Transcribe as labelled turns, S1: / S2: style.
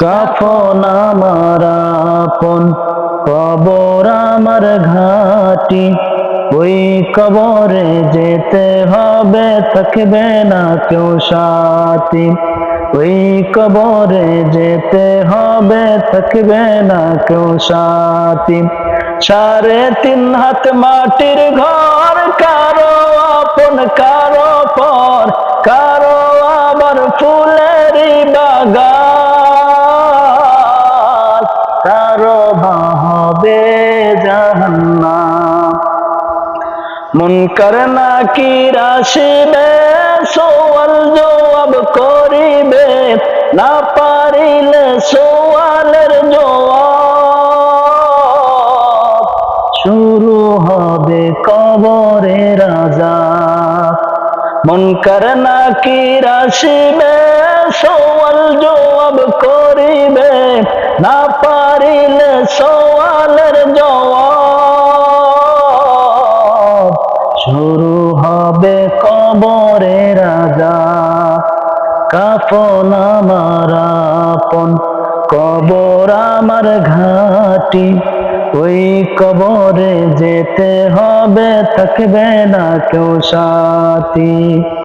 S1: কাফন আমার আপন, কবর আমার ঘাটি। ওই কবরে যেতে হবে, থাকবে না কেউ সাথী। ওই কবরে যেতে হবে, থাকবে না কেউ সাথী। 3.5 হাত মাটির ঘর, কারো আপন কারো পর, কারো আবার ফুলেরই বাগান, কারো হবে জাহান্নাম। মুনকার নাকির আসিবে, সওয়াল জবাব করিবে, না পারিলে সওয়ালের জবাব। শুরু হবে কবরের আযাব। মুনকার নাকির আসিবে, সওয়াল জবাব করিবে, না পারিলে সওয়ালের জবাব। শুরু হবে কবরের আযাব। কাফন আমার আপন, কবর আমার ঘাটি। ওই কবরে যেতে হবে, থাকবে না কেউ সাথী।